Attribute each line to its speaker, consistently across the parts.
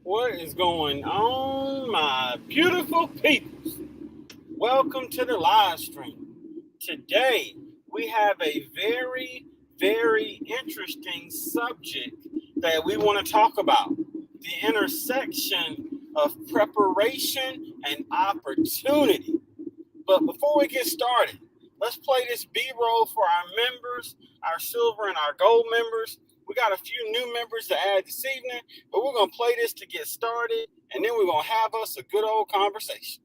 Speaker 1: What is going on, my beautiful peoples? Welcome to the live stream. Today, we have a very interesting subject that we want to talk about, the intersection of preparation and opportunity. But before we get started, let's play this B-roll for our members, our silver and our gold members. We got a few new members to add this evening, but we're going to play this to get started, and then we're going to have us a good old conversation.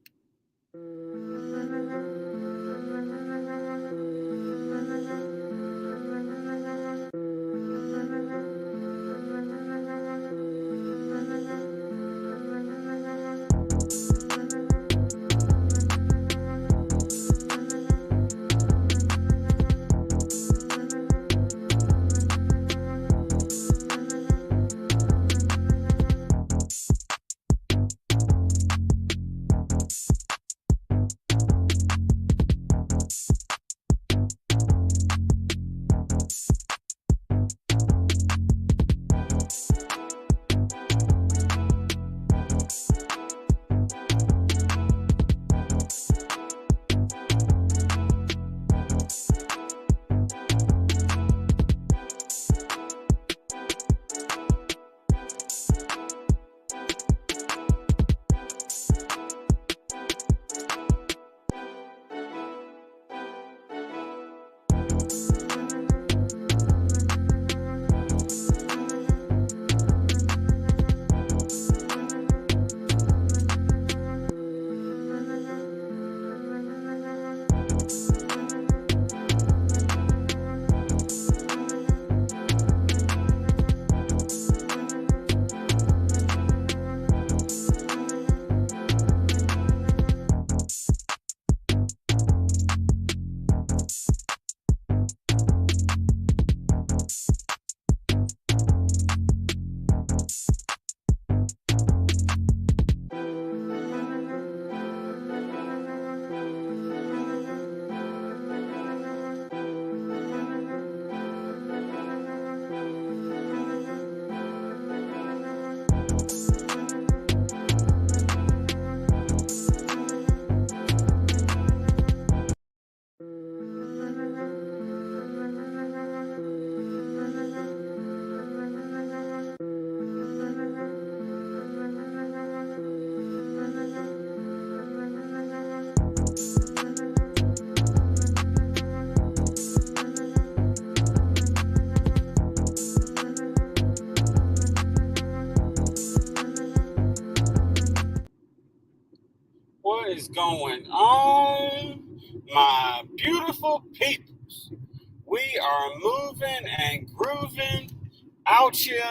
Speaker 1: What is going on, my beautiful peoples? We are moving and grooving out here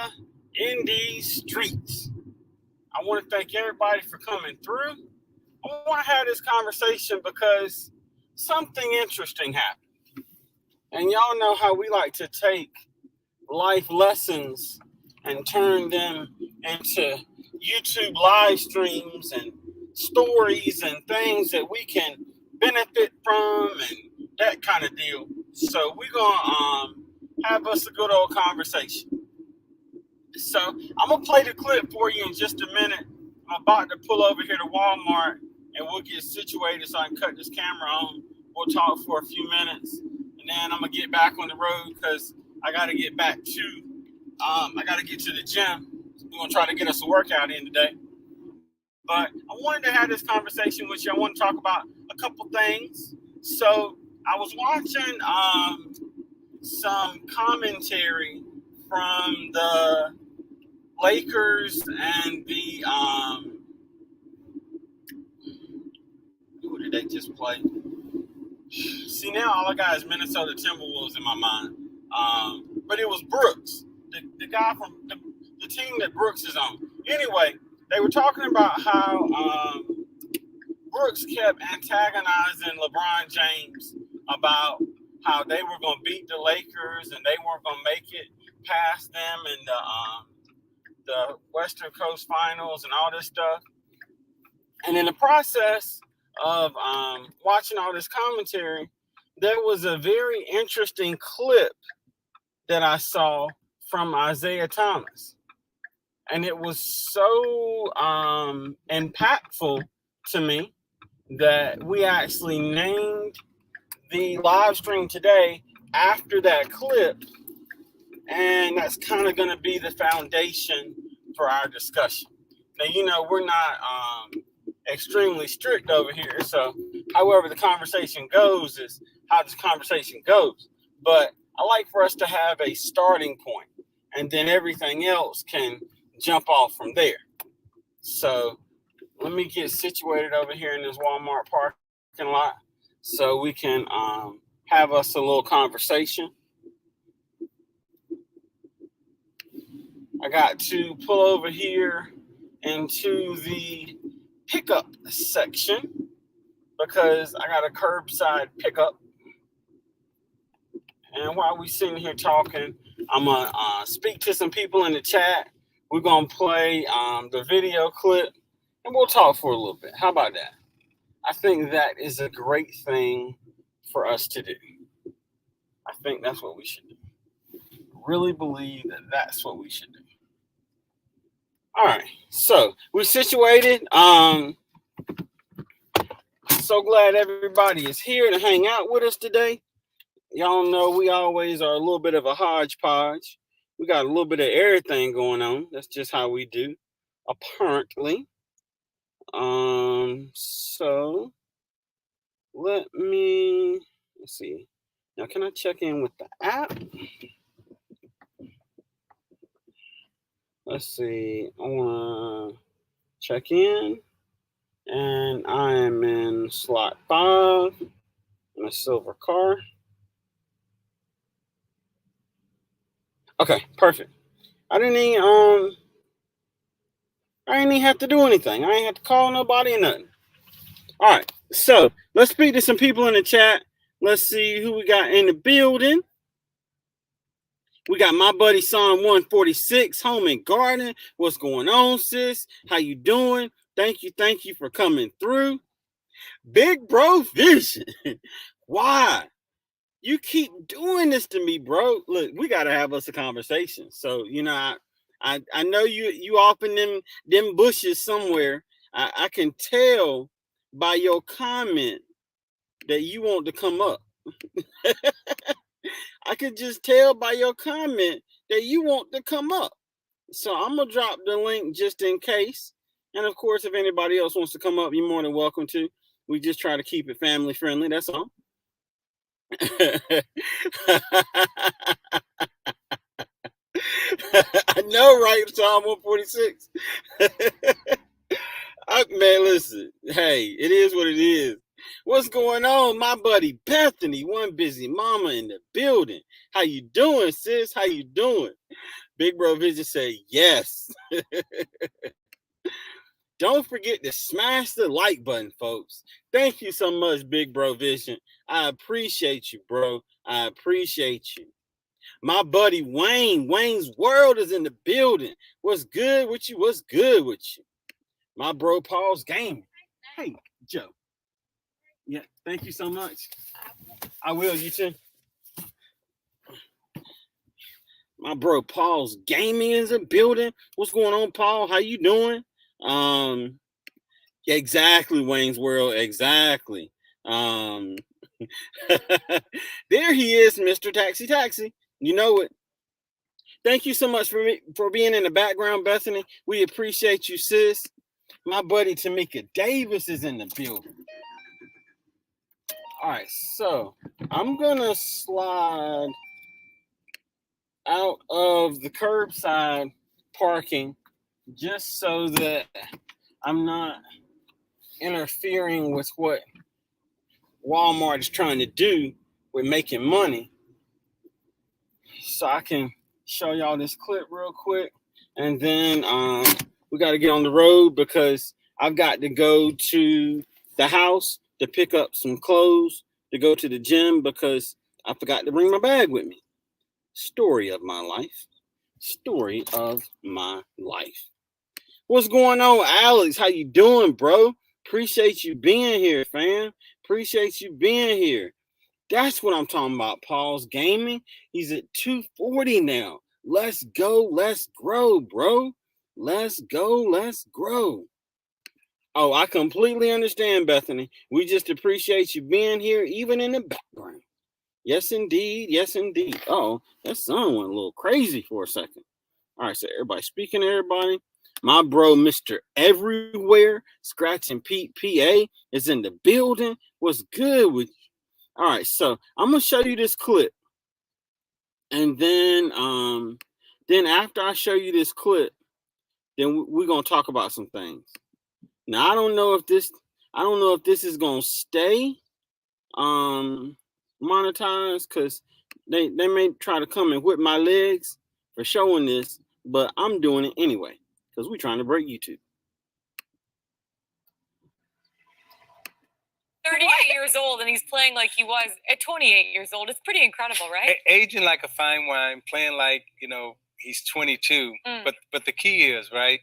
Speaker 1: in these streets. I want to thank everybody for coming through. I want to have this conversation because something interesting happened. And y'all know how we like to take life lessons and turn them into YouTube live streams and stories and things that we can benefit from and that kind of deal. So we're gonna have us a good old conversation. So I'm gonna play the clip for you in just a minute. I'm about to pull over here to Walmart and we'll get situated so I can cut this camera on. We'll talk for a few minutes and then I'm gonna get back on the road because I gotta get back to I gotta get to the gym. We're gonna try to get us a workout in today. But I wanted to have this conversation with you. I want to talk about a couple things. So I was watching some commentary from the Lakers and the who did they just play? See, now all I got is Minnesota Timberwolves in my mind. But it was Brooks, the guy from the team that Brooks is on. Anyway, they were talking about how Brooks kept antagonizing LeBron James about how they were going to beat the Lakers and they weren't going to make it past them in the Western Coast Finals and all this stuff. And in the process of watching all this commentary, there was a very interesting clip that I saw from Isaiah Thomas. And it was so impactful to me that we actually named the live stream today after that clip. And that's kind of going to be the foundation for our discussion. Now, we're not extremely strict over here. So, however the conversation goes is how this conversation goes. But I like for us to have a starting point, and then everything else can jump off from there. So, let me get situated over here in this Walmart parking lot so we can have us a little conversation. I got to pull over here into the pickup section because I got a curbside pickup. And while we sitting here talking, I'm going to speak to some people in the chat. We're going to play the video clip and we'll talk for a little bit. How about that? I think that is a great thing for us to do. I think that's what we should do. Really believe that that's what we should do. All right, so we're situated. So glad everybody is here to hang out with us today. Y'all know we always are a little bit of a hodgepodge. We got a little bit of everything going on. That's just how we do, apparently. So let's see. Now, can I check in with the app? Let's see. I want to check in. And I am in slot 5 in a silver car. Okay, perfect. I didn't even have to do anything. I ain't have to call nobody or nothing. All right, so let's speak to some people in the chat. Let's see who we got in the building. We got my buddy Psalm 146, Home and Garden. What's going on, sis? How you doing? Thank you for coming through. Big Bro Vision. Why? You keep doing this to me, bro. Look, we gotta have us a conversation. So, I know you off in them bushes somewhere. I can tell by your comment that you want to come up. I could just tell by your comment that you want to come up. So I'm gonna drop the link just in case. And of course, if anybody else wants to come up, you're more than welcome to. We just try to keep it family friendly. That's all. I know, right? Psalm 146. Man, listen. Hey, it is what it is. What's going on, my buddy Bethany? One busy mama in the building. How you doing, sis? How you doing? Big Bro Vision said yes. Don't forget to smash the like button, folks. Thank you so much, Big Bro Vision. I appreciate you, bro. I appreciate you. My buddy Wayne's World is in the building. What's good with you? What's good with you? My bro Paul's Gaming. Hey, Joe. Yeah, thank you so much. I will, you too. My bro Paul's Gaming is in the building. What's going on, Paul? How you doing? Exactly, Wayne's World. Exactly. There he is, Mr. Taxi. You know it. Thank you so much for being in the background, Bethany. We appreciate you, sis. My buddy Tamika Davis is in the building. All right, so I'm gonna slide out of the curbside parking just so that I'm not interfering with what Walmart is trying to do with making money. So I can show y'all this clip real quick, and then we got to get on the road because I've got to go to the house to pick up some clothes to go to the gym because I forgot to bring my bag with me. Story of my life. What's going on, Alex? How you doing, bro? Appreciate you being here, fam. Appreciate you being here. That's what I'm talking about. Paul's Gaming. He's at 240 now. Let's go. Let's grow, bro. Let's go. Let's grow. Oh, I completely understand, Bethany. We just appreciate you being here, even in the background. Yes, indeed. Yes, indeed. Oh, that sun went a little crazy for a second. All right, so everybody, speaking to everybody, my bro, Mr. Everywhere, Scratching Pete PA is in the building. What's good with you? All right, so I'm gonna show you this clip, and then after I show you this clip, then we're gonna talk about some things. Now I don't know if this is gonna stay monetized, because they may try to come and whip my legs for showing this, but I'm doing it anyway because we're trying to break YouTube.
Speaker 2: 38 years old, and he's playing like he was at 28 years old. It's pretty incredible, right?
Speaker 3: Aging like a fine wine, playing like, he's 22. But the key is, right,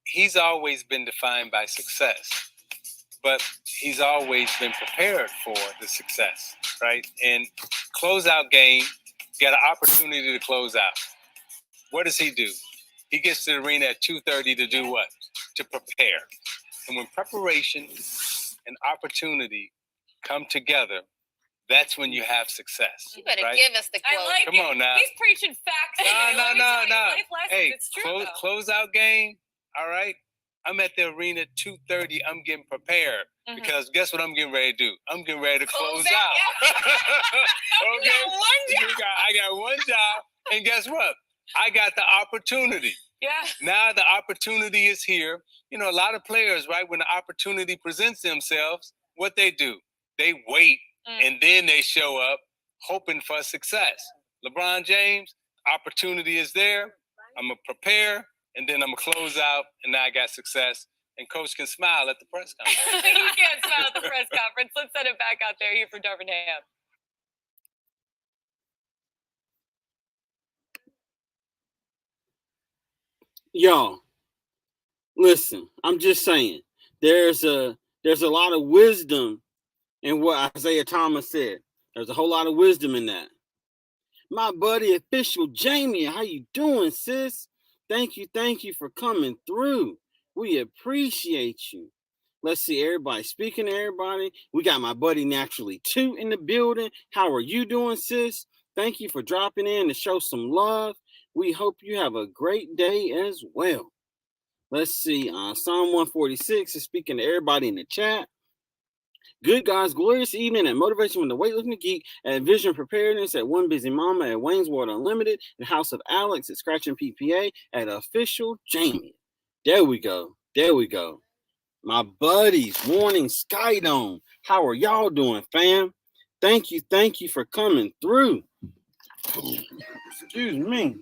Speaker 3: he's always been defined by success, but he's always been prepared for the success, right? And closeout game, got an opportunity to close out. What does he do? He gets to the arena at 2:30 to do what? To prepare. And when preparation and opportunity come together, that's when you have success.
Speaker 2: You better give us the quote. I like
Speaker 3: Come on now.
Speaker 2: He's preaching facts.
Speaker 3: No.
Speaker 2: Hey, it's true.
Speaker 3: Closeout game, all right? I'm at the arena at 2:30. I'm getting prepared because guess what I'm getting ready to do? I'm getting ready to close out. Okay? I got one job, and guess what? I got the opportunity.
Speaker 2: Yeah.
Speaker 3: Now the opportunity is here. A lot of players, right, when the opportunity presents themselves, what they do? They wait, and then they show up hoping for success. LeBron James, opportunity is there. I'm going to prepare, and then I'm going to close out, and now I got success. And Coach can smile at the press conference.
Speaker 2: You can't smile at the press conference. Let's send it back out there here for Darvin Ham.
Speaker 1: Y'all, listen, I'm just saying, there's a lot of wisdom in what Isaiah Thomas said. There's a whole lot of wisdom in that. My buddy official Jamie, how you doing, sis? Thank you for coming through. We appreciate you. Let's see, everybody. Speaking to everybody, we got my buddy Naturally 2 in the building. How are you doing, sis? Thank you for dropping in to show some love. We hope you have a great day as well. Let's see. Psalm 146 is speaking to everybody in the chat. Good guys, glorious evening at Motivation from the Weightlifting Geek, at Vision Preparedness, at One Busy Mama, at Wayne's World Unlimited, at House of Alex, at Scratching PPA, at Official Jamie. There we go. My buddies, Warning Skydome. How are y'all doing, fam? Thank you for coming through. Excuse me.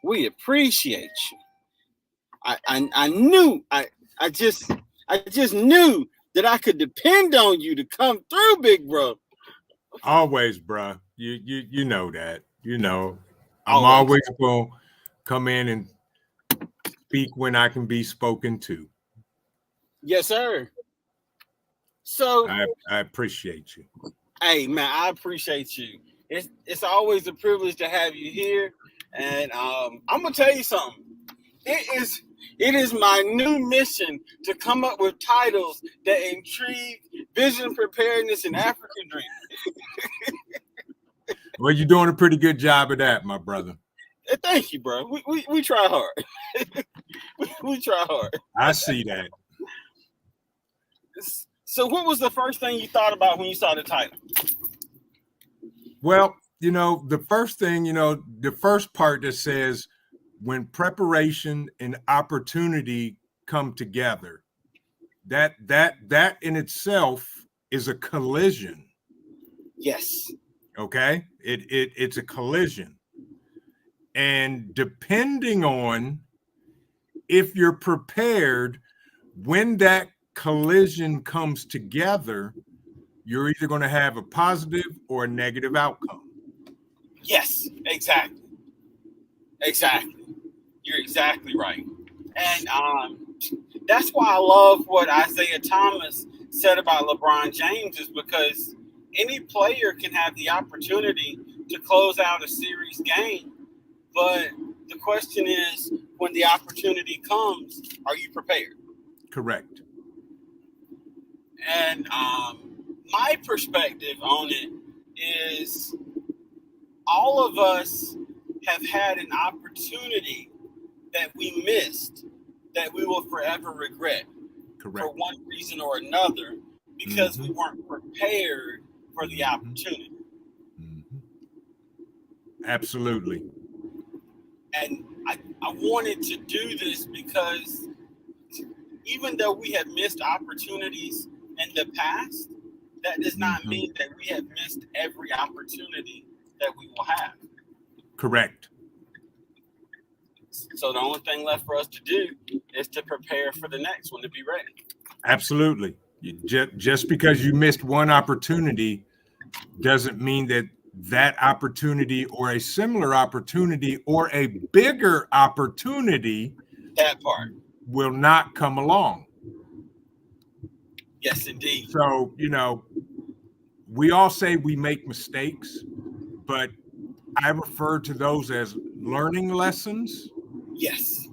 Speaker 1: We appreciate you. I just knew that I could depend on you to come through, big bro.
Speaker 4: Always, bro. You know that. I'm always going to come in and speak when I can be spoken to.
Speaker 1: Yes, sir. So
Speaker 4: I appreciate you.
Speaker 1: Hey, man, I appreciate you. It's always a privilege to have you here. And I'm gonna tell you something. It is my new mission to come up with titles that intrigue, vision, preparedness, and African dream.
Speaker 4: Well, you're doing a pretty good job of that, my brother.
Speaker 1: Thank you, bro. We try hard. we try hard.
Speaker 4: I see that.
Speaker 1: So what was the first thing you thought about when you saw the title?
Speaker 4: Well, the first thing, the first part that says when preparation and opportunity come together, that in itself is a collision.
Speaker 1: Yes.
Speaker 4: Okay. It's a collision. And depending on if you're prepared, when that collision comes together, you're either going to have a positive or a negative outcome.
Speaker 1: Yes, exactly. You're exactly right. And that's why I love what Isaiah Thomas said about LeBron James, is because any player can have the opportunity to close out a series game, but The question is, when the opportunity comes, are you prepared?
Speaker 4: Correct.
Speaker 1: And my perspective on it is all of us have had an opportunity that we missed that we will forever regret
Speaker 4: Correct.
Speaker 1: for one reason or another because we weren't prepared for the opportunity.
Speaker 4: Absolutely.
Speaker 1: And I wanted to do this because even though we have missed opportunities in the past, that does not mean that we have missed every opportunity that we will have.
Speaker 4: Correct.
Speaker 1: So the only thing left for us to do is to prepare for the next one, to be ready.
Speaker 4: Absolutely. Just because you missed one opportunity doesn't mean that that opportunity or a similar opportunity or a bigger opportunity,
Speaker 1: that part,
Speaker 4: will not come along.
Speaker 1: Yes, indeed.
Speaker 4: So, we all say we make mistakes, but I refer to those as learning lessons.
Speaker 1: Yes.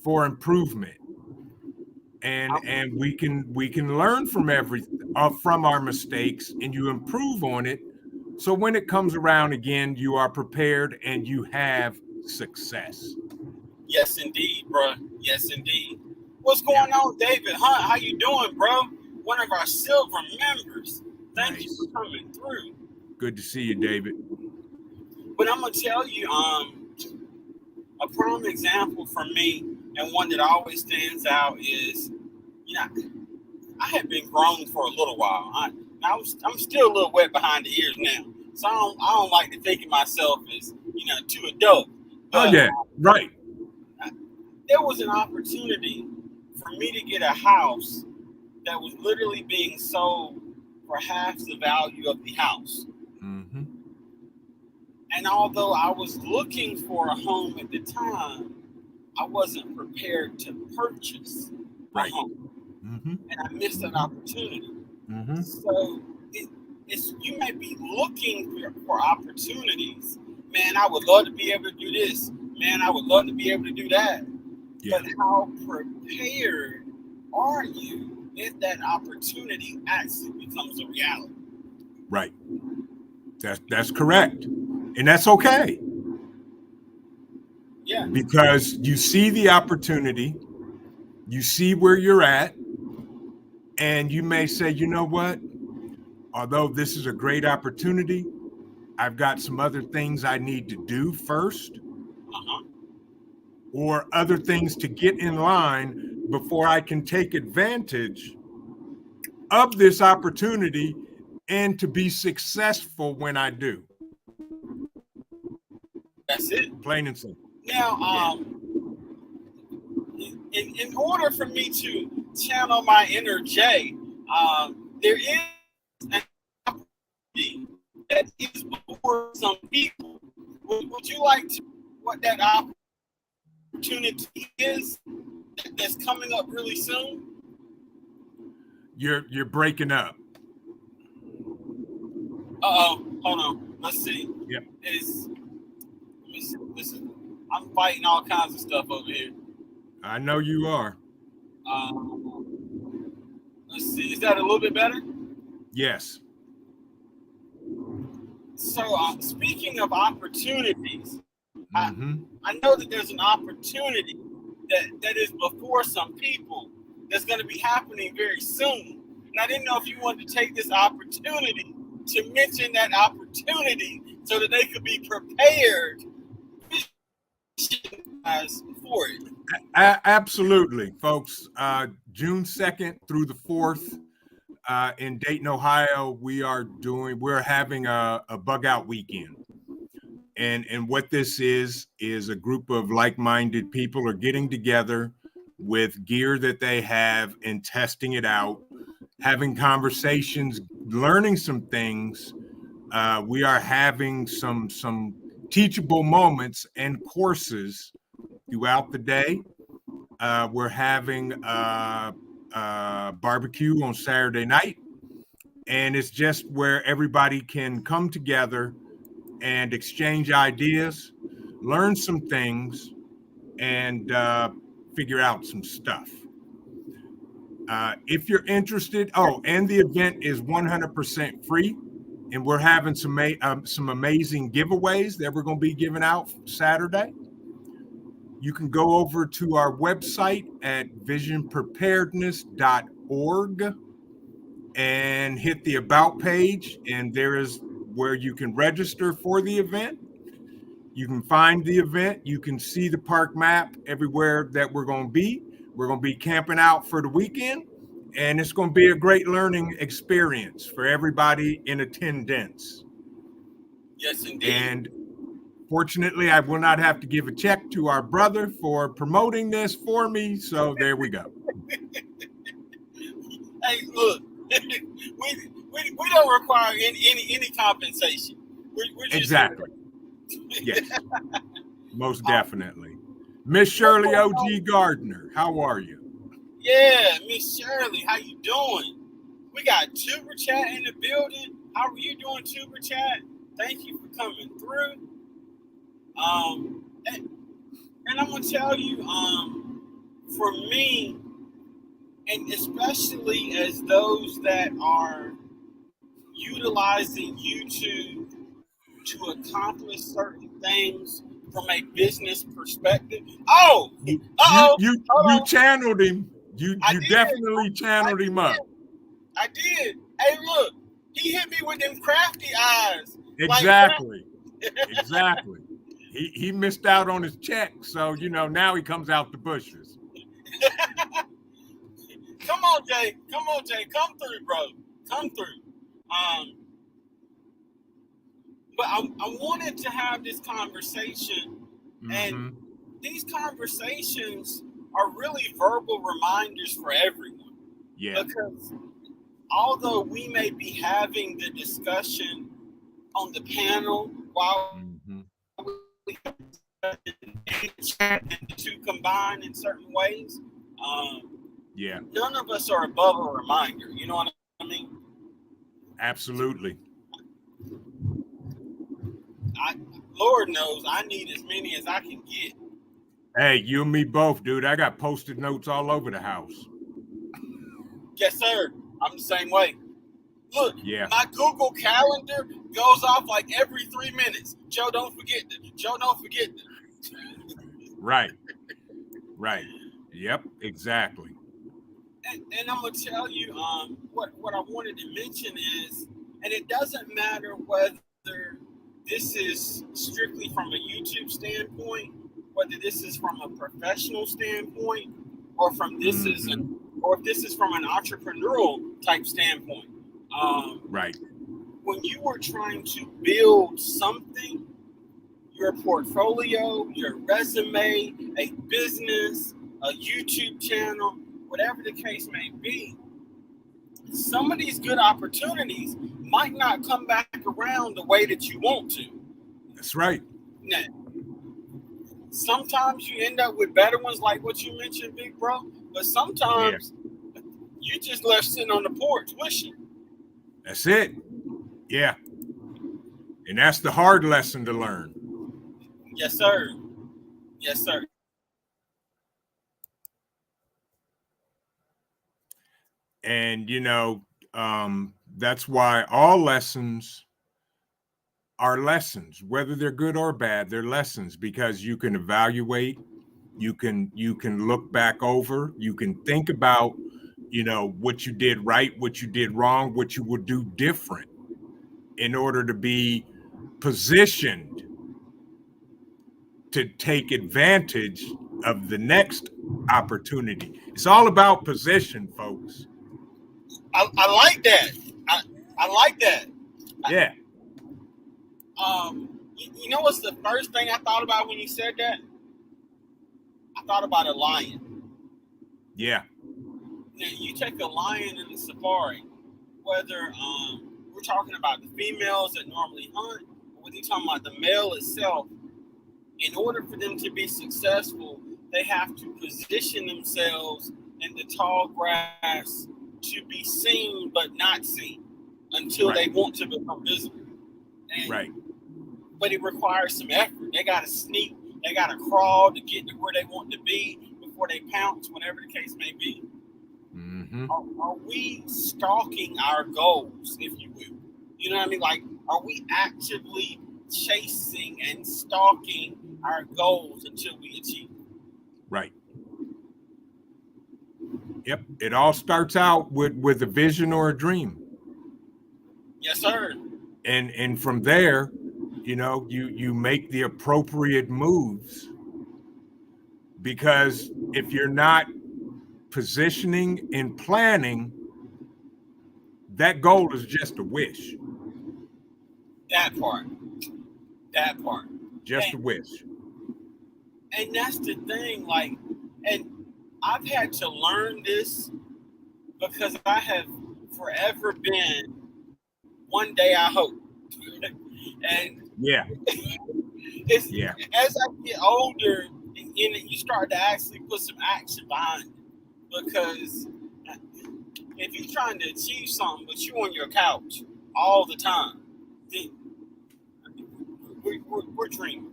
Speaker 4: For improvement. And we can learn from from our mistakes, and you improve on it. So when it comes around again, you are prepared and you have success.
Speaker 1: Yes, indeed, bro. Yes, indeed. What's going on, David Hunt? How you doing, bro? One of our silver members. Thank you for coming through.
Speaker 4: Good to see you, David.
Speaker 1: But I'm gonna tell you, a prime example for me, and one that always stands out is, I have been grown for a little while. I'm still a little wet behind the ears now, so I don't like to think of myself as too adult. But,
Speaker 4: oh yeah, right.
Speaker 1: There was an opportunity for me to get a house that was literally being sold for half the value of the house.
Speaker 4: Mm-hmm.
Speaker 1: And although I was looking for a home at the time, I wasn't prepared to purchase a home.
Speaker 4: Mm-hmm.
Speaker 1: And I missed that opportunity.
Speaker 4: Mm-hmm.
Speaker 1: So you may be looking for opportunities. Man, I would love to be able to do this. Man, I would love to be able to do that. Yeah. But how prepared are you if that opportunity actually becomes a reality?
Speaker 4: Right. That's correct. And that's okay.
Speaker 1: Yeah.
Speaker 4: Because you see the opportunity, you see where you're at, and you may say, you know what? Although this is a great opportunity, I've got some other things I need to do first, or other things to get in line before I can take advantage of this opportunity and to be successful when I do.
Speaker 1: That's it.
Speaker 4: Plain and simple.
Speaker 1: Now, in order for me to channel my inner Jay, there is an opportunity that is before some people. Would you like to what that opportunity is that's coming up really soon?
Speaker 4: You're breaking up.
Speaker 1: Hold on. Let's see.
Speaker 4: Yep.
Speaker 1: Listen, I'm fighting all kinds of stuff over here.
Speaker 4: I know you are.
Speaker 1: Let's see. Is that a little bit better?
Speaker 4: Yes.
Speaker 1: So, speaking of opportunities, I know that there's an opportunity that is before some people that's going to be happening very soon. And I didn't know if you wanted to take this opportunity to mention that opportunity so that they could be prepared for it.
Speaker 4: Absolutely, folks. June 2nd through the 4th in Dayton, Ohio, we're having a bug out weekend. And what this is a group of like-minded people are getting together with gear that they have and testing it out, having conversations, learning some things. We are having some teachable moments and courses throughout the day. We're having barbecue on Saturday night, and it's just where everybody can come together and exchange ideas. learn some things, and figure out some stuff. If you're interested, and the event is 100% free, and we're having some amazing giveaways that we're going to be giving out Saturday. You can go over to our website at visionpreparedness.org and hit the About page, and there is where you can register for the event. You can find the event. You can see the park map everywhere that we're going to be. We're going to be camping out for the weekend, and it's going to be a great learning experience for everybody in attendance.
Speaker 1: Yes, indeed.
Speaker 4: And fortunately, I will not have to give a check to our brother for promoting this for me. So there we go.
Speaker 1: Hey, look, we don't require any compensation. We're just
Speaker 4: Exactly. Yes, most definitely. Miss Shirley O.G. Gardner, how are you?
Speaker 1: Yeah, Miss Shirley, how you doing? We got Tuber Chat in the building. How are you doing, Tuber Chat? Thank you for coming through. And I'm gonna tell you, for me, and especially as those that are utilizing YouTube to accomplish certain things from a business perspective.
Speaker 4: You channeled him. You definitely channeled him up.
Speaker 1: I did. Hey, look, he hit me with them crafty eyes.
Speaker 4: Exactly. Exactly. He missed out on his check, so now he comes out the bushes.
Speaker 1: Come on, Jay. Come through, bro. Come through. But I wanted to have this conversation, and these conversations are really verbal reminders for everyone.
Speaker 4: Yeah.
Speaker 1: Because although we may be having the discussion on the panel while we have the two combine in certain ways, none of us are above a reminder. You know what I mean?
Speaker 4: Absolutely.
Speaker 1: Lord knows I need as many as I can get.
Speaker 4: Hey, you and me both, dude. I got Post-it notes all over the house.
Speaker 1: Yes, sir. I'm the same way. Look,
Speaker 4: yeah.
Speaker 1: My Google Calendar goes off like every 3 minutes. Joe, don't forget that. Joe, don't forget that.
Speaker 4: Right. Right. Yep, exactly.
Speaker 1: And I'm going to tell you what I wanted to mention is, and it doesn't matter whether this is strictly from a YouTube standpoint, whether this is from a professional standpoint, or from or if this is from an entrepreneurial type standpoint.
Speaker 4: Right.
Speaker 1: When you are trying to build something, your portfolio, your resume, a business, a YouTube channel, whatever the case may be, some of these good opportunities might not come back around the way that you want to.
Speaker 4: That's right.
Speaker 1: Now, sometimes you end up with better ones like what you mentioned, big bro, but sometimes you just left sitting on the porch wishing.
Speaker 4: That's it. Yeah. And that's the hard lesson to learn.
Speaker 1: Yes, sir. Yes, sir.
Speaker 4: And, that's why all lessons are lessons, whether they're good or bad, they're lessons, because you can evaluate, you can look back over, you can think about, what you did right, what you did wrong, what you would do different in order to be positioned to take advantage of the next opportunity. It's all about position, folks.
Speaker 1: I like that. I like that.
Speaker 4: Yeah.
Speaker 1: You know what's the first thing I thought about when you said that? I thought about a lion.
Speaker 4: Yeah.
Speaker 1: Now, you take a lion in the safari, whether we're talking about the females that normally hunt, or whether you're talking about the male itself, in order for them to be successful, they have to position themselves in the tall grass to be seen but not seen until they want to become visible. And
Speaker 4: right.
Speaker 1: but it requires some effort. They got to sneak, they got to crawl to get to where they want to be before they pounce, whatever the case may be.
Speaker 4: Mm-hmm.
Speaker 1: Are we stalking our goals, if you will? You know what I mean? Like, are we actively chasing and stalking our goals until we achieve them?
Speaker 4: Right. Yep. It all starts out with a vision or a dream.
Speaker 1: Yes, sir.
Speaker 4: And from there, you know, you make the appropriate moves, because if you're not positioning and planning, that goal is just a wish.
Speaker 1: That part.
Speaker 4: Just a wish.
Speaker 1: And that's the thing, like, and I've had to learn this because I have forever been one day I hope. And
Speaker 4: Yeah.
Speaker 1: it's,
Speaker 4: Yeah.
Speaker 1: as I get older, you start to actually put some action behind it. Because if you're trying to achieve something, but you on your couch all the time, then we're dreaming.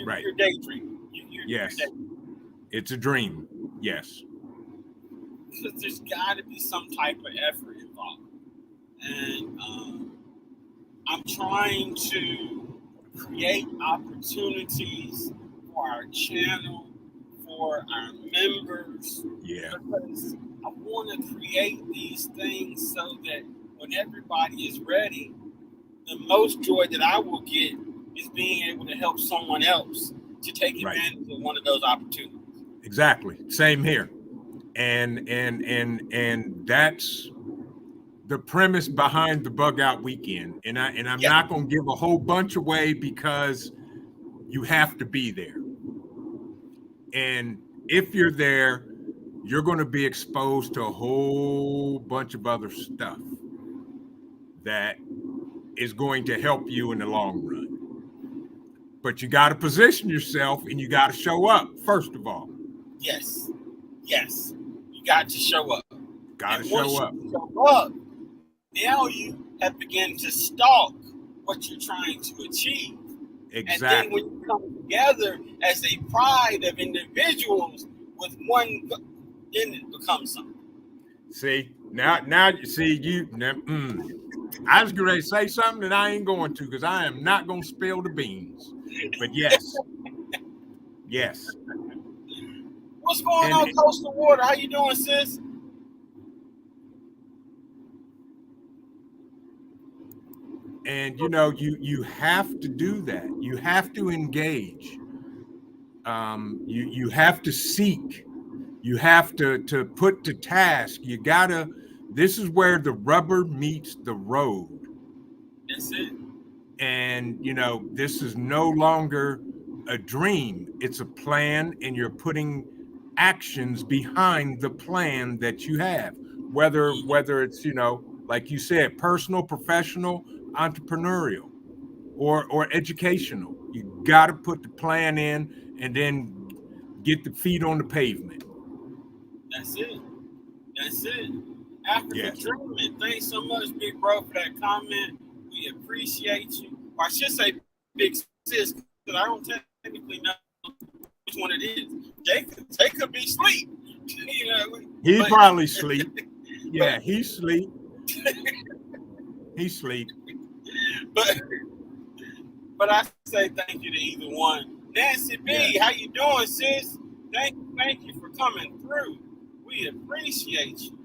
Speaker 4: Right.
Speaker 1: You're daydreaming.
Speaker 4: Yes.
Speaker 1: You're daydreaming.
Speaker 4: It's a dream. Yes.
Speaker 1: Because there's got to be some type of effort involved. And I'm trying to create opportunities for our channel, for our members.
Speaker 4: Yeah.
Speaker 1: Because I want to create these things so that when everybody is ready, the most joy that I will get is being able to help someone else to take advantage of one of those opportunities.
Speaker 4: Exactly. Same here. And that's the premise behind the Bug Out Weekend. And I'm not going to give a whole bunch away because you have to be there. And if you're there, you're going to be exposed to a whole bunch of other stuff that is going to help you in the long run. But you got to position yourself and you got to show up, first of all.
Speaker 1: Yes. You got to show up.
Speaker 4: Got to
Speaker 1: and
Speaker 4: show up.
Speaker 1: You show up, now you have begun to stalk what you're trying to achieve.
Speaker 4: Exactly.
Speaker 1: And then when you come together as a pride of individuals with one, then it becomes something.
Speaker 4: See, now you see you. I was going to say something that I ain't going to, because I am not going to spill the beans. But yes.
Speaker 1: What's going on, Coastal Water? How you doing, sis?
Speaker 4: And you know, you have to do that. You have to engage. You have to seek. You have to put to task. You gotta. This is where the rubber meets the road.
Speaker 1: That's it.
Speaker 4: And you know, this is no longer a dream. It's a plan, and you're putting actions behind the plan that you have. Whether it's, you know, like you said, personal, professional, entrepreneurial, or educational. You got to put the plan in and then get the feet on the pavement.
Speaker 1: That's it. African Dreaming. Thanks so much, big bro, for that comment. We appreciate you. Or I should say big sis, because I don't technically know which one it is. They could be asleep. You know,
Speaker 4: he probably sleep. Yeah, he sleep. He sleep.
Speaker 1: But I say thank you to either one. Nancy B, how you doing, sis? Thank you for coming through. We appreciate you.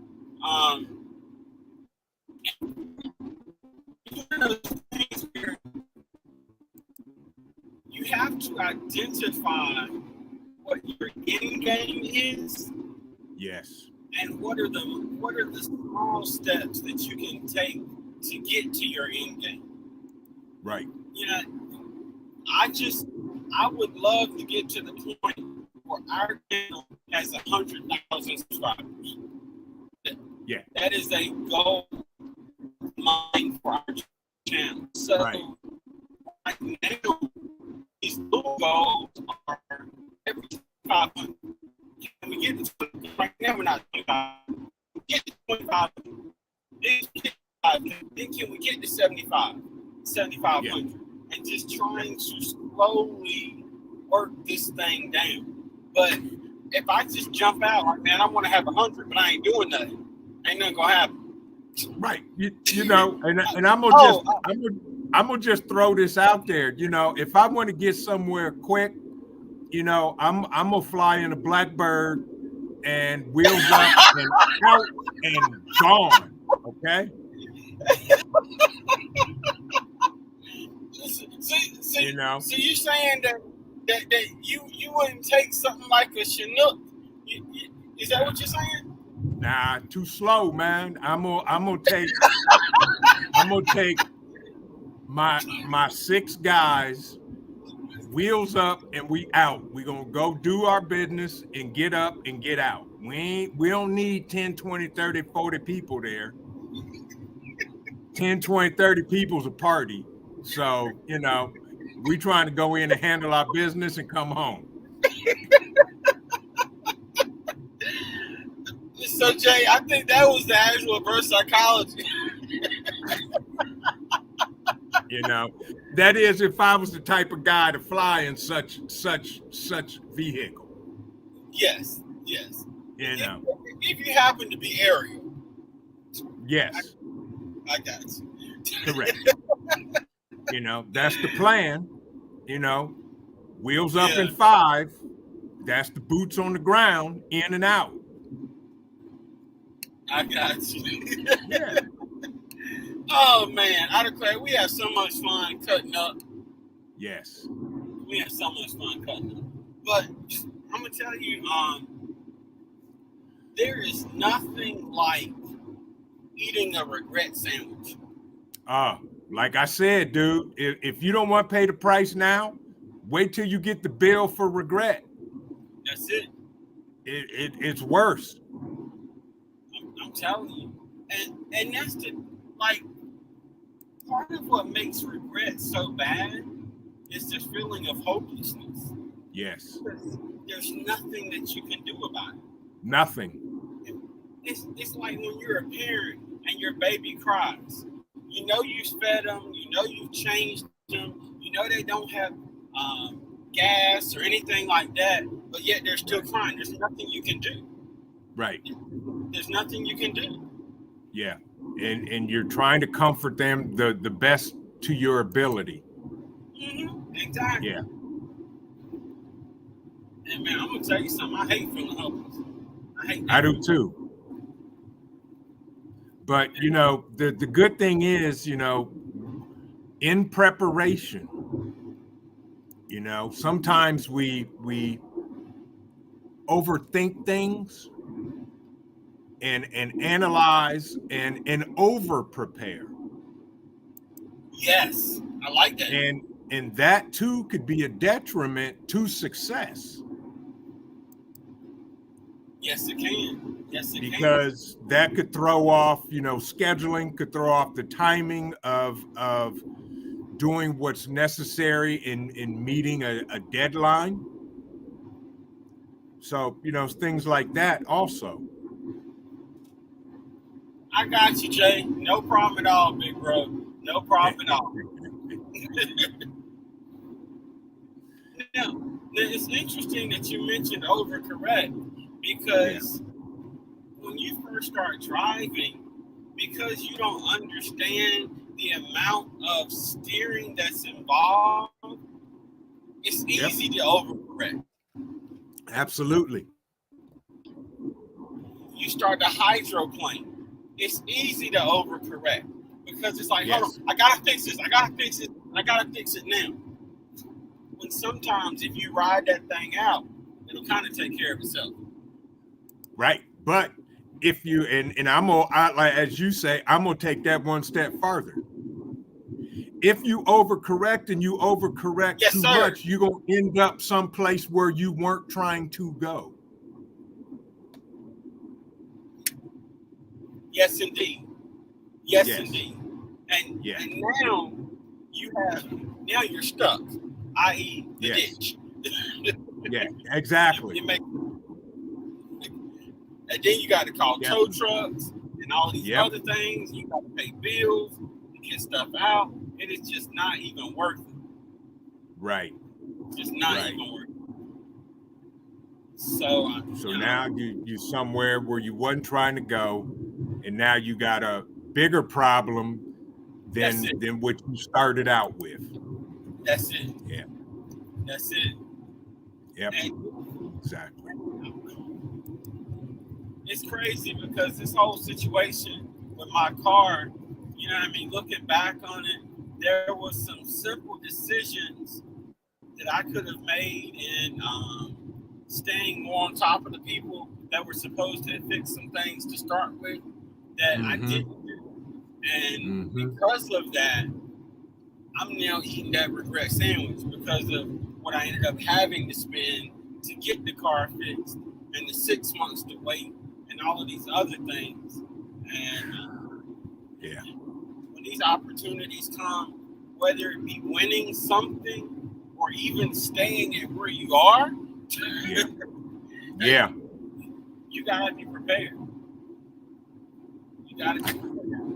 Speaker 1: You have to identify what your end game is.
Speaker 4: Yes.
Speaker 1: And what are the small steps that you can take to get to your end game?
Speaker 4: Right.
Speaker 1: You know, I would love to get to the point where our channel has 100,000 subscribers.
Speaker 4: Yeah.
Speaker 1: That is a goal of mine for our channel. So right now, these little goals are every 500. Can we get to 20? Right now, we're not 25. Get to 25. Then can we get to 75? 7,500. And just trying to slowly work this thing down. But if I just jump out, like, man, I want to have 100, but I ain't doing nothing. Ain't nothing gonna happen.
Speaker 4: Right. You know, and I'm gonna just throw this out there. You know, if I want to get somewhere quick, you know, I'm gonna fly in a Blackbird and wheels up and out and gone. Okay.
Speaker 1: See,
Speaker 4: you know.
Speaker 1: So you saying that you wouldn't take something like a Chinook? Is that what you're saying?
Speaker 4: Nah, too slow, man. I'm gonna take my 6 guys, wheels up, and we out. We gonna go do our business and get up and get out. We don't need 10, 20, 30, 40 people there. 10, 20, 30 people's a party. So, you know, we trying to go in and handle our business and come home.
Speaker 1: So, Jay, I think that was the actual reverse psychology.
Speaker 4: You know, that is if I was the type of guy to fly in such vehicle.
Speaker 1: Yes.
Speaker 4: You know.
Speaker 1: If you happen to be aerial.
Speaker 4: Yes.
Speaker 1: I got you.
Speaker 4: Correct. You know, that's the plan. You know, wheels up in 5. That's the boots on the ground, in and out.
Speaker 1: I got you.
Speaker 4: Yeah.
Speaker 1: Oh man, I declare we have so much fun cutting up.
Speaker 4: Yes.
Speaker 1: We have so much fun cutting up. But I'm gonna tell you, there is nothing like eating a regret sandwich.
Speaker 4: Like I said, dude, if you don't want to pay the price now, wait till you get the bill for regret.
Speaker 1: That's it.
Speaker 4: It's worse.
Speaker 1: I'm telling you. And that's the, like, part of what makes regret so bad is this feeling of hopelessness.
Speaker 4: Yes.
Speaker 1: There's nothing that you can do about it.
Speaker 4: Nothing.
Speaker 1: It's like when you're a parent and your baby cries. You know you fed them. You know you've changed them. You know they don't have gas or anything like that, but yet they're still crying. There's nothing you can do.
Speaker 4: Right.
Speaker 1: There's nothing you can do.
Speaker 4: Yeah. And you're trying to comfort them the best to your ability.
Speaker 1: Mm-hmm. Exactly.
Speaker 4: Yeah.
Speaker 1: And man, I'm gonna tell you something. I hate feeling hopeless.
Speaker 4: I do too. But you know, the good thing is, you know, in preparation, you know, sometimes we overthink things and analyze and over prepare.
Speaker 1: Yes, I like that.
Speaker 4: And that too could be a detriment to success.
Speaker 1: Yes, it can. Yes, it
Speaker 4: because
Speaker 1: can.
Speaker 4: That could throw off, you know, scheduling, could throw off the timing of doing what's necessary in meeting a deadline. So, you know, things like that also.
Speaker 1: I got you, Jay. No problem at all, big bro. No problem at all. Now, it's interesting that you mentioned overcorrect because when you first start driving, because you don't understand the amount of steering that's involved, it's easy to overcorrect.
Speaker 4: Absolutely.
Speaker 1: You start to hydroplane. It's easy to overcorrect because it's like, hold on, I gotta fix this. I gotta fix it now. When sometimes if you ride that thing out, it'll kind of take care of itself.
Speaker 4: Right. But if you and like as you say, I'm gonna take that one step further. If you overcorrect and you overcorrect too much, you're gonna end up someplace where you weren't trying to go.
Speaker 1: Yes, indeed. Yes, indeed. And now you're stuck, i.e. the ditch.
Speaker 4: Yeah, exactly.
Speaker 1: And then you got to call tow trucks and all these other things. You got to pay bills to get stuff out. It is just not even worth it.
Speaker 4: Right.
Speaker 1: It's not
Speaker 4: Right.
Speaker 1: even working. So
Speaker 4: So now you somewhere where you wasn't trying to go, and now you got a bigger problem than what you started out with.
Speaker 1: That's it.
Speaker 4: Yeah.
Speaker 1: That's it.
Speaker 4: Yep.
Speaker 1: And
Speaker 4: Exactly.
Speaker 1: it's crazy because this whole situation with my car, you know what I mean? Looking back on it, there was some simple decisions that I could have made in staying more on top of the people that were supposed to fix some things to start with that I didn't do. And because of that, I'm now eating that regret sandwich because of what I ended up having to spend to get the car fixed and the 6 months to wait and all of these other things. And
Speaker 4: yeah,
Speaker 1: when these opportunities come, whether it be winning something or even staying at where you are,
Speaker 4: yeah,
Speaker 1: you gotta be prepared. You gotta be prepared.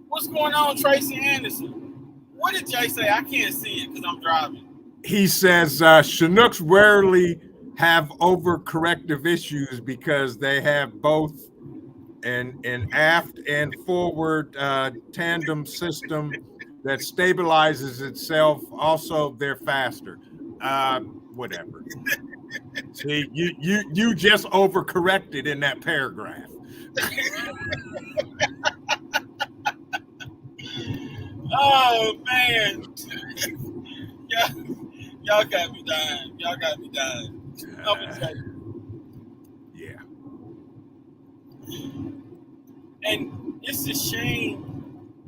Speaker 1: What's going on, Tracy Anderson? What did Jay say? I can't see it because I'm driving.
Speaker 4: He says Chinooks rarely have overcorrective issues because they have both an aft and forward tandem system that stabilizes itself. Also, they're faster. Whatever. See, you just overcorrected in that paragraph.
Speaker 1: Oh man, y'all got me dying. Y'all got me dying.
Speaker 4: Yeah.
Speaker 1: And it's a shame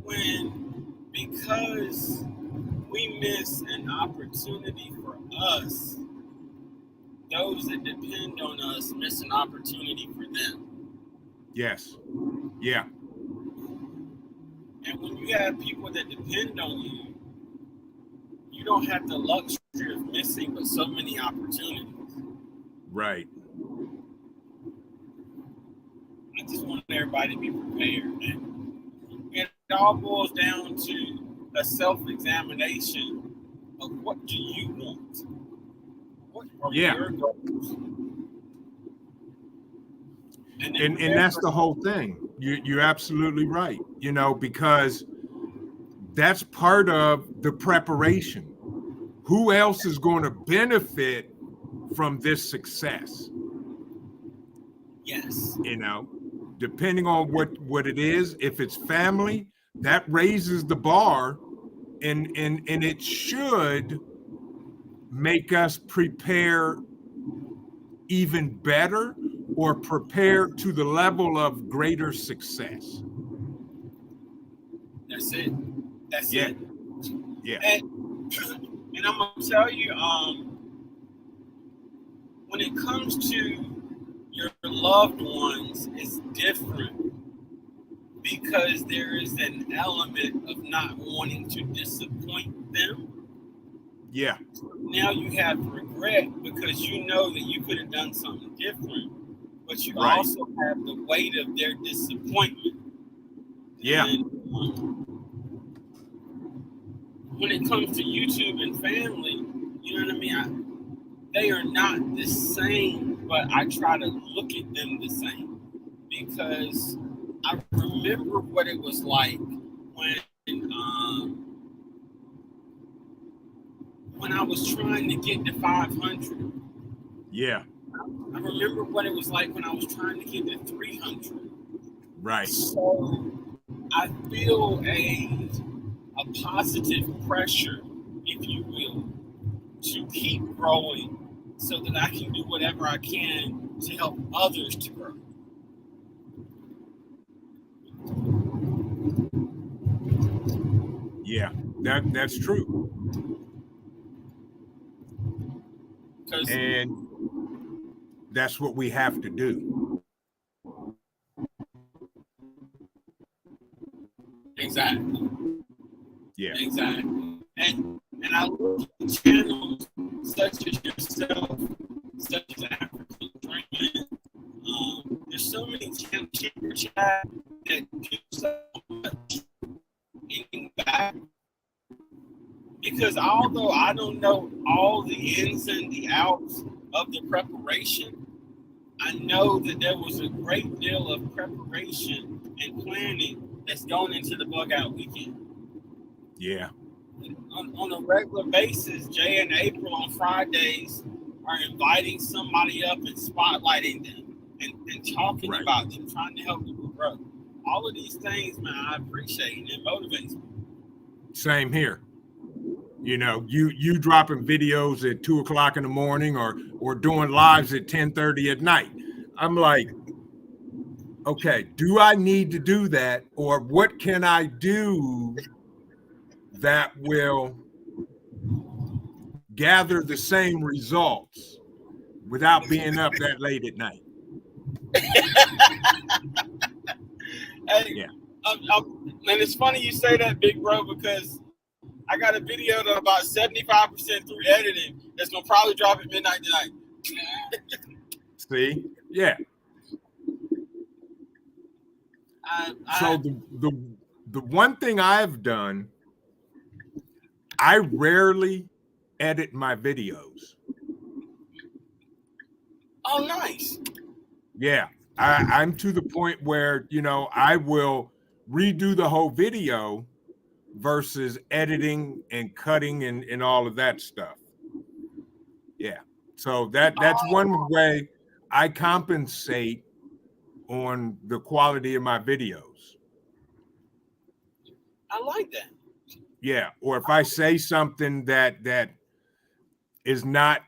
Speaker 1: when, because we miss an opportunity for us, those that depend on us miss an opportunity for them.
Speaker 4: Yes. Yeah.
Speaker 1: And when you have people that depend on you, you don't have the luxury of missing but so many opportunities.
Speaker 4: Right.
Speaker 1: I just want everybody to be prepared, man. And it all boils down to a self-examination of what do you want? What are your goals?
Speaker 4: And that's the whole thing. You're absolutely right. You know, because that's part of the preparation. Who else is going to benefit from this success?
Speaker 1: Yes.
Speaker 4: You know, depending on what it is, if it's family, that raises the bar, and it should make us prepare even better or prepare to the level of greater success.
Speaker 1: That's it. That's it.
Speaker 4: Yeah.
Speaker 1: And I'm gonna tell you, when it comes to your loved ones, it's different because there is an element of not wanting to disappoint them.
Speaker 4: Yeah.
Speaker 1: Now you have regret because you know that you could have done something different, but you also have the weight of their disappointment.
Speaker 4: Yeah.
Speaker 1: And when it comes to YouTube and family, you know what I mean? They are not the same, but I try to look at them the same because I remember what it was like when I was trying to get to 500.
Speaker 4: Yeah.
Speaker 1: I remember what it was like when I was trying to get to 300.
Speaker 4: Right.
Speaker 1: So I feel a positive pressure, if you will, to keep growing so that I can do whatever I can to help others to grow.
Speaker 4: Yeah, that's true. And that's what we have to do.
Speaker 1: Exactly.
Speaker 4: Yeah.
Speaker 1: Exactly. And I look at channels such as yourself, such as African Dreaming. There's so many channels that do so much in back because because although I don't know all the ins and the outs of the preparation, I know that there was a great deal of preparation and planning that's going into the bug out weekend.
Speaker 4: Yeah.
Speaker 1: On a regular basis, Jay and April on Fridays are inviting somebody up and spotlighting them and talking about them, trying to help people grow. All of these things, man, I appreciate and it motivates me.
Speaker 4: Same here. You know, you dropping videos at 2:00 in the morning or doing lives at 10:30 at night. I'm like, okay, do I need to do that, or what can I do that will gather the same results without being up that late at night?
Speaker 1: Hey,
Speaker 4: yeah.
Speaker 1: And it's funny you say that, big bro, because I got a video that's about 75% through editing that's gonna probably drop at midnight tonight.
Speaker 4: See, yeah. So the one thing I've done, I rarely edit my videos.
Speaker 1: Oh, nice.
Speaker 4: Yeah, I'm to the point where, you know, I will redo the whole video versus editing and cutting and all of that stuff. Yeah. So that's one way I compensate on the quality of my videos.
Speaker 1: I like that.
Speaker 4: Yeah. Or if I say something that is not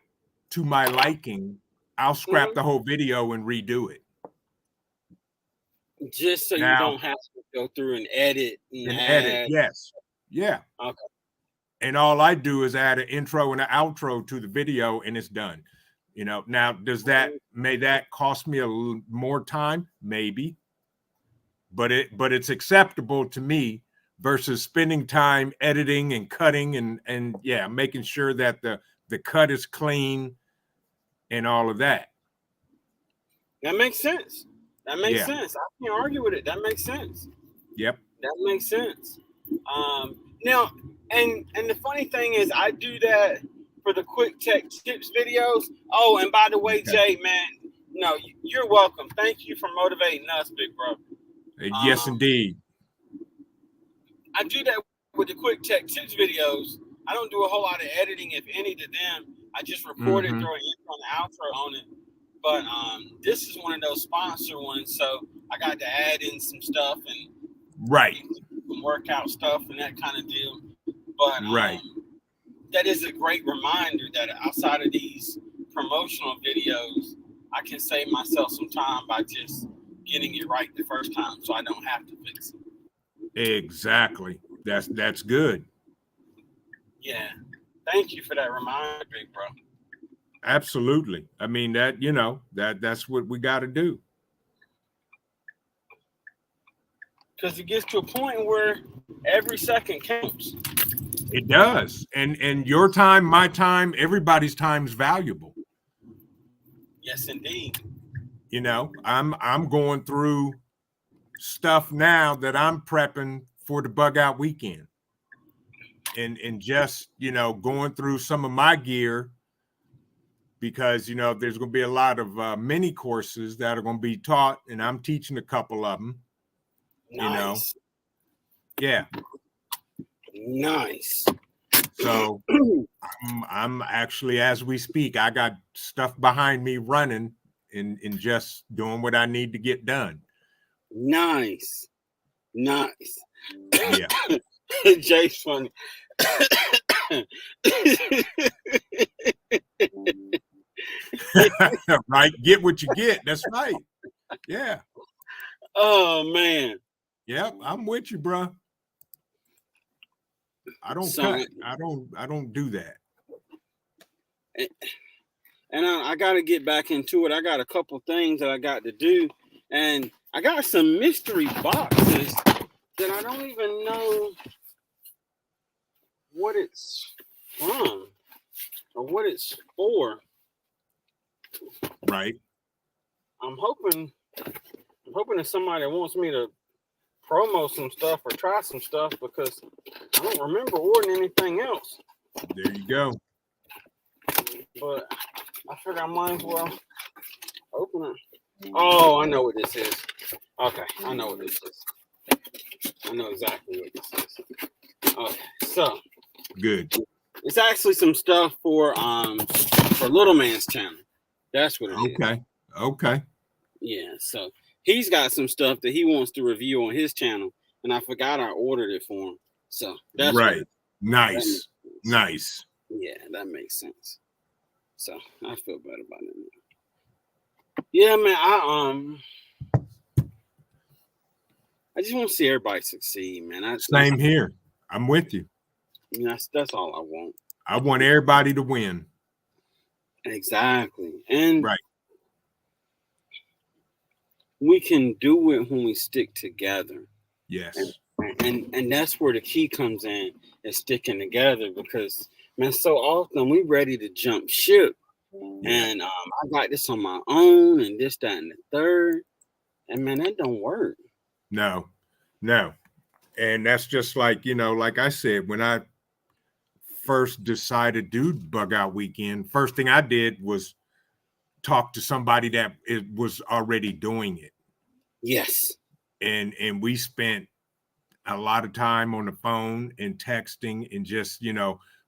Speaker 4: to my liking, I'll scrap the whole video and redo it.
Speaker 1: Just so you don't have to go through and edit and
Speaker 4: edit. Yes. Yeah.
Speaker 1: Okay.
Speaker 4: And all I do is add an intro and an outro to the video and it's done. You know, now may that cost me a little more time? Maybe. But it's acceptable to me versus spending time editing and cutting and yeah, making sure that the cut is clean and all of that.
Speaker 1: That makes sense. That makes sense. I can't argue with it. That makes sense.
Speaker 4: Yep.
Speaker 1: That makes sense. Now, and the funny thing is, I do that for the quick tech tips videos. Oh, and by the way, Jay, man, no, you're welcome. Thank you for motivating us, big bro.
Speaker 4: Yes, indeed.
Speaker 1: I do that with the quick tech tips videos. I don't do a whole lot of editing, if any, to them. I just record it, throw an intro and outro on it. But this is one of those sponsor ones, so I got to add in some stuff and some workout stuff and that kind of deal. But that is a great reminder that outside of these promotional videos, I can save myself some time by just getting it right the first time, so I don't have to fix it.
Speaker 4: Exactly. That's good.
Speaker 1: Yeah. Thank you for that reminder, big bro.
Speaker 4: Absolutely. I mean, that, you know, that's what we got to do.
Speaker 1: Because it gets to a point where every second counts.
Speaker 4: It does. And your time, my time, everybody's time is valuable.
Speaker 1: Yes, indeed.
Speaker 4: You know, I'm going through stuff now that I'm prepping for the bug out weekend. And just, you know, going through some of my gear because, you know, there's going to be a lot of mini courses that are going to be taught, and I'm teaching a couple of them.
Speaker 1: Nice.
Speaker 4: You know, yeah.
Speaker 1: Nice.
Speaker 4: So I'm actually, as we speak, I got stuff behind me running and just doing what I need to get done.
Speaker 1: Nice. Nice.
Speaker 4: Yeah.
Speaker 1: Jay's funny.
Speaker 4: Right. Get what you get. That's right. Yeah.
Speaker 1: Oh man.
Speaker 4: Yep. I'm with you, bro. I don't cut. I don't do that.
Speaker 1: And I got to get back into it. I got a couple things that I got to do, and I got some mystery boxes that I don't even know what it's from or what it's for.
Speaker 4: Right.
Speaker 1: I'm hoping that somebody wants me to promo some stuff or try some stuff because I don't remember ordering anything else.
Speaker 4: There you go.
Speaker 1: But I figured I might as well open it. Oh, I know what this is. Okay, I know what this is. I know exactly what this is. Okay, so
Speaker 4: Good.
Speaker 1: it's actually some stuff for Little Man's channel. That's what it is.
Speaker 4: Okay. Okay.
Speaker 1: Yeah, so he's got some stuff that he wants to review on his channel, and I forgot I ordered it for him. So that's
Speaker 4: right. Nice. Nice.
Speaker 1: Yeah, that makes sense. So I feel better about it now. Yeah, man, I just want to see everybody succeed, man.
Speaker 4: Same here. I'm with you.
Speaker 1: That's all I want.
Speaker 4: I want everybody to win.
Speaker 1: Exactly. And
Speaker 4: right.
Speaker 1: We can do it when we stick together.
Speaker 4: Yes.
Speaker 1: And that's where the key comes in, is sticking together, because man, so often we ready to jump ship. Yeah. And I got this on my own and this, that, and the third. And man, that don't work.
Speaker 4: No. And that's just like, like I said, when I first decided to do Bug Out Weekend, first thing I did was talk to somebody that was already doing it.
Speaker 1: Yes.
Speaker 4: And we spent a lot of time on the phone and texting and just,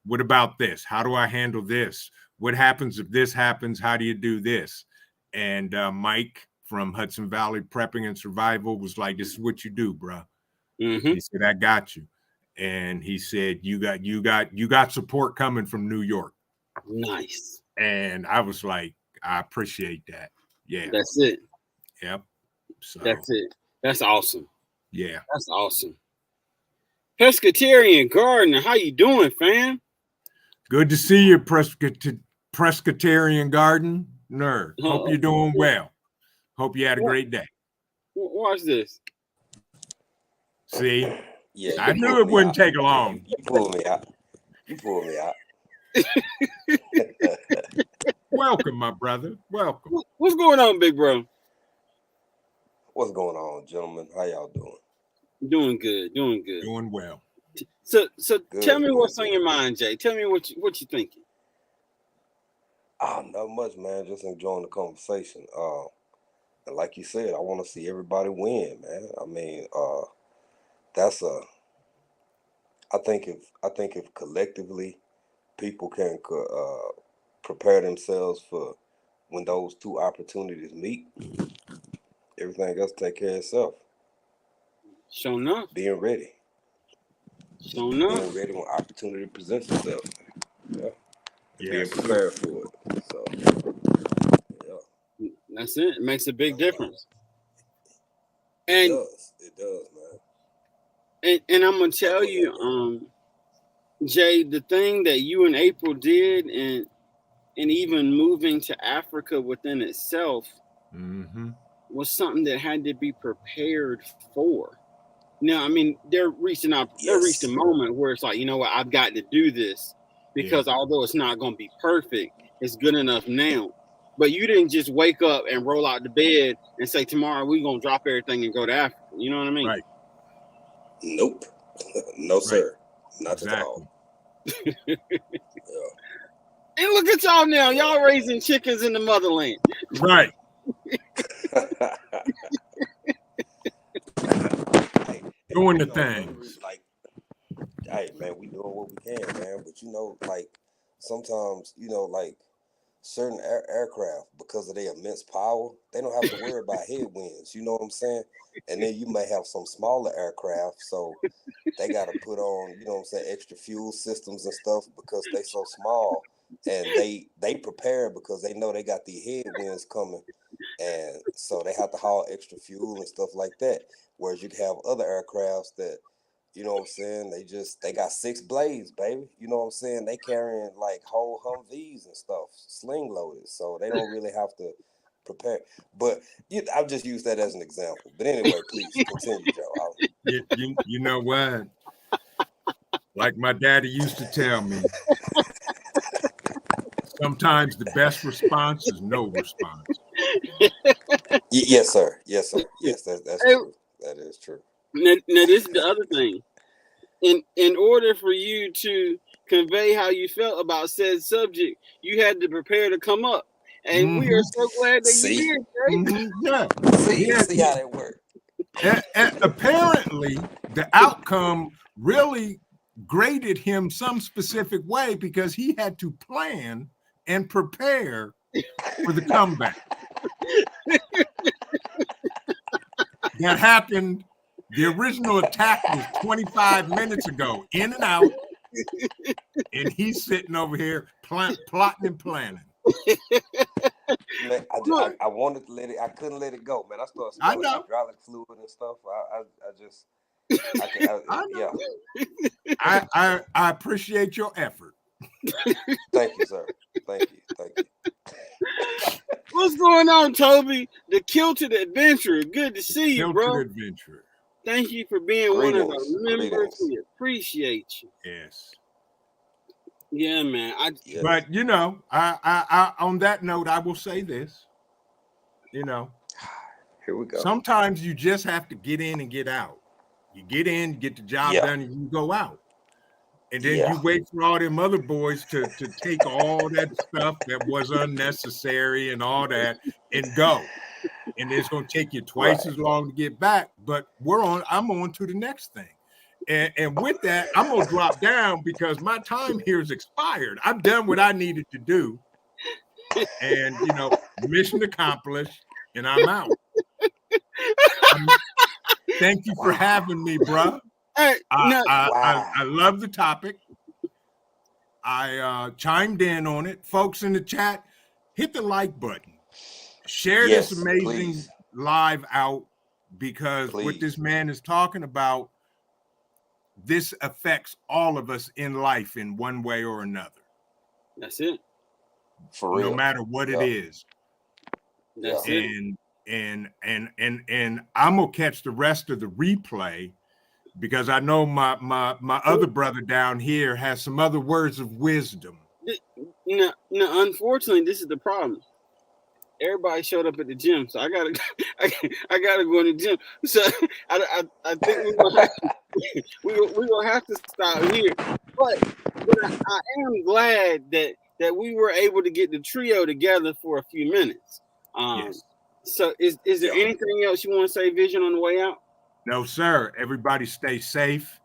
Speaker 4: what about this? How do I handle this? What happens if this happens? How do you do this? And Mike from Hudson Valley Prepping and Survival was like, this is what you do, bro. Mm-hmm. He said, I got you. And he said, you got support coming from New York.
Speaker 1: Nice.
Speaker 4: And I was like, I appreciate that. Yeah.
Speaker 1: That's it.
Speaker 4: Yep. So
Speaker 1: that's it. That's awesome.
Speaker 4: Yeah.
Speaker 1: That's awesome. Pescatarian Gardener, how you doing, fam?
Speaker 4: Good to see you, Pescatarian Gardener. Hope you're doing well. Hope you had a great day.
Speaker 1: Watch this.
Speaker 4: See?
Speaker 5: Yeah,
Speaker 4: I knew it wouldn't take long.
Speaker 5: You pulled me out.
Speaker 4: Welcome, my brother. Welcome.
Speaker 1: What's going on, big bro?
Speaker 5: What's going on, gentlemen? How y'all doing?
Speaker 1: Doing good.
Speaker 4: Doing well.
Speaker 1: So good, tell me what's on your mind, Jay. Tell me what you thinking.
Speaker 5: Not much, man. Just enjoying the conversation. And like you said, I want to see everybody win, man. I mean, I think if collectively people can prepare themselves for when those two opportunities meet, everything else take care of itself.
Speaker 1: Sure enough.
Speaker 5: Being ready.
Speaker 1: Sure enough.
Speaker 5: Being ready when opportunity presents itself. Yeah. Yes. Being prepared for it. So, yeah.
Speaker 1: That's it. It makes a big difference. And
Speaker 5: it does, man.
Speaker 1: And I'm gonna tell you, Jay, the thing that you and April did, and even moving to Africa within itself, was something that had to be prepared for. Now, I mean, they're reaching a moment where it's like, you know what, I've got to do this, because although it's not going to be perfect, it's good enough now. But you didn't just wake up and roll out the bed and say, tomorrow we're going to drop everything and go to Africa. You know what I mean?
Speaker 4: Right.
Speaker 5: Nope. No, sir. Not at all.
Speaker 1: Yeah. And look at y'all now. Y'all raising chickens in the motherland.
Speaker 4: Right. Doing the things.
Speaker 5: Like, hey, man, we doing what we can, man. But, like, sometimes, like, certain aircraft, because of their immense power, they don't have to worry about headwinds. You know what I'm saying? And then you may have some smaller aircraft, so they got to put on, extra fuel systems and stuff because they so small, and they prepare because they know they got the headwinds coming, and so they have to haul extra fuel and stuff like that. Whereas you can have other aircrafts that, you know what I'm saying, they got 6 blades, baby. You know what I'm saying? They carrying like whole Humvees and stuff, sling loaded, so they don't really have to prepare. But I've just used that as an example. But anyway, please continue, Joe.
Speaker 4: You know what? Like my daddy used to tell me, sometimes the best response is no response.
Speaker 5: Yes, sir. Yes, that's true. That is true.
Speaker 1: Now this is the other thing. In order for you to, convey how you felt about said subject, you had to prepare to come up. And we are so glad that
Speaker 5: See?
Speaker 1: you're here, Jay.
Speaker 4: Yeah.
Speaker 5: See how that works.
Speaker 4: And apparently, the outcome really graded him some specific way because he had to plan and prepare for the comeback. That happened. The original attack was 25 minutes ago, in and out, and he's sitting over here plotting and planning.
Speaker 5: Man, I wanted to let it. I couldn't let it go, man. I started
Speaker 4: I
Speaker 5: smelling
Speaker 4: know.
Speaker 5: hydraulic fluid and stuff.
Speaker 4: I appreciate your effort.
Speaker 5: Thank you, sir. Thank you.
Speaker 1: What's going on, Toby? The Kilted Adventurer. Good to see you, bro.
Speaker 4: Kilted Adventurer.
Speaker 1: Thank you for being one of
Speaker 5: Greetings.
Speaker 1: the members.
Speaker 5: Greetings.
Speaker 1: We appreciate you.
Speaker 4: Yes.
Speaker 1: Yeah, man.
Speaker 5: Yes.
Speaker 4: But you know, I on that note, I will say this. You know,
Speaker 5: Here we go.
Speaker 4: sometimes you just have to get in and get out. You get in, get the job
Speaker 5: Yeah.
Speaker 4: done, and you go out. And then
Speaker 5: Yeah.
Speaker 4: you wait for all them other boys to take all that stuff that was unnecessary and all that and go. And it's going to take you twice as long to get back. But I'm on to the next thing. And with that, I'm going to drop down because my time here is expired. I've done what I needed to do. And, you know, mission accomplished, and I'm out. Thank you for having me, bro.
Speaker 1: Hey, no,
Speaker 4: I love the topic. I chimed in on it. Folks in the chat, hit the like button. Share
Speaker 5: Yes,
Speaker 4: this amazing
Speaker 5: please.
Speaker 4: live out because what
Speaker 5: Please.
Speaker 4: this man is talking about, this affects all of us in life in one way or another,
Speaker 1: that's it.
Speaker 5: For real.
Speaker 4: no matter what it
Speaker 5: Yeah.
Speaker 4: is.
Speaker 1: That's it.
Speaker 4: And I'm gonna catch the rest of the replay because I know my other brother down here has some other words of wisdom.
Speaker 1: No, unfortunately, this is the problem. Everybody showed up at the gym, so I gotta go to the gym. So I think we're gonna have to stop here. But I am glad that we were able to get the trio together for a few minutes.
Speaker 4: Yes.
Speaker 1: So is there anything else you want to say, Vision, on the way out?
Speaker 4: No, sir. Everybody stay safe.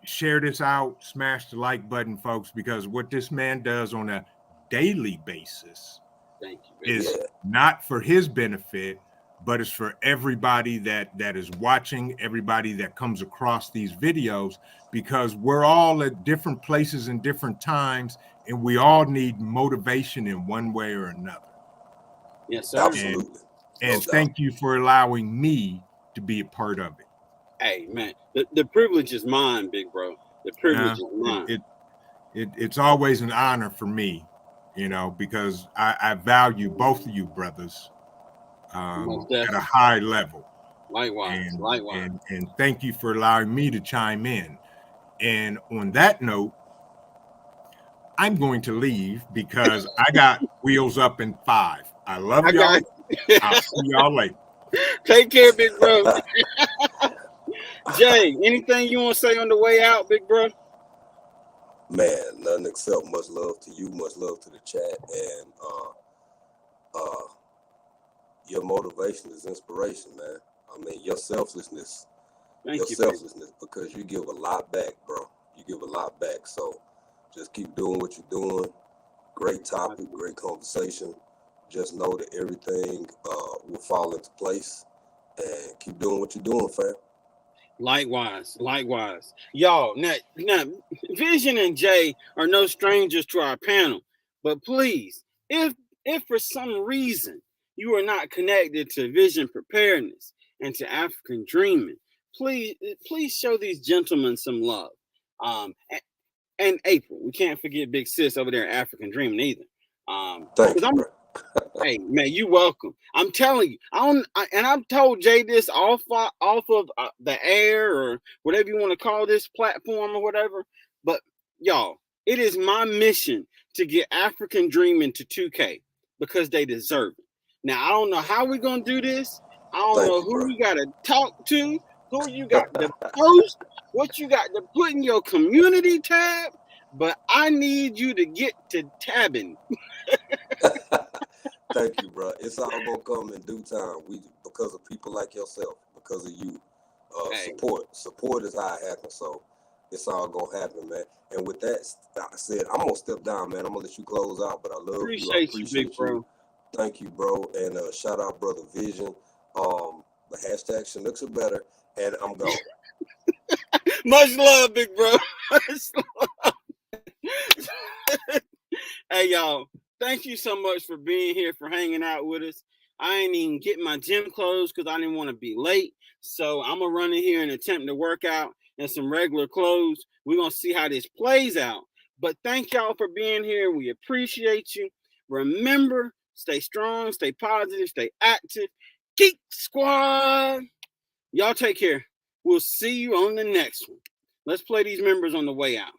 Speaker 4: Share this out. Smash the like button, folks, because what this man does on a daily basis
Speaker 1: Thank you.
Speaker 4: is not for his benefit, but it's for everybody that is watching, everybody that comes across these videos, because we're all at different places and different times, and we all need motivation in one way or another.
Speaker 1: Yes, sir.
Speaker 5: Absolutely.
Speaker 4: And
Speaker 5: doubt.
Speaker 4: thank you for allowing me to be a part of it.
Speaker 1: Hey, man, the privilege is mine, big bro. The privilege is mine.
Speaker 4: It's always an honor for me, you know, because I value both of you brothers
Speaker 1: Most
Speaker 4: at a
Speaker 1: definitely.
Speaker 4: high level.
Speaker 1: Likewise.
Speaker 4: And thank you for allowing me to chime in. And on that note, I'm going to leave because I got wheels up in 5. I love y'all. I'll see y'all later.
Speaker 1: Take care, big bro. Jay, anything you want to say on the way out, big bro?
Speaker 5: Man, nothing except much love to you, much love to the chat, and your motivation is inspiration, man. I mean, your selflessness, because you give a lot back, bro. You give a lot back, so just keep doing what you're doing. Great topic, great conversation. Just know that everything will fall into place, and keep doing what you're doing, fam.
Speaker 1: Likewise. Y'all, now, Vision and Jay are no strangers to our panel, but please, if for some reason you are not connected to Vision Preparedness and to African Dreaming, please show these gentlemen some love. And April, we can't forget Big Sis over there at African Dreaming either.
Speaker 5: Thank you, bro.
Speaker 1: Hey man, you welcome. I'm telling you, I've told Jay this off of the air or whatever you want to call this platform or whatever. But y'all, it is my mission to get African Dreaming to 2K because they deserve it. Now I don't know how we're gonna do this. I don't know who you got to talk to, who you got to post, what you got to put in your community tab. but I need you to get to tabbing.
Speaker 5: Thank you, bro. It's all gonna come in due time. Because of people like yourself, because of you.
Speaker 1: Hey.
Speaker 5: Support is how it happens. So it's all gonna happen, man. And with that I said, I'm gonna step down, man. I'm gonna let you close out, but I love you. I appreciate
Speaker 1: big bro.
Speaker 5: Thank you, bro. And shout out Brother Vision. The hashtag Chinooks are better, and I'm gone.
Speaker 1: Much love, big bro. Hey, y'all. Thank you so much for being here, for hanging out with us. I ain't even getting my gym clothes because I didn't want to be late. So I'm going to run in here and attempt to work out in some regular clothes. We're going to see how this plays out. But thank y'all for being here. We appreciate you. Remember, stay strong, stay positive, stay active. Geek Squad. Y'all take care. We'll see you on the next one. Let's play these members on the way out.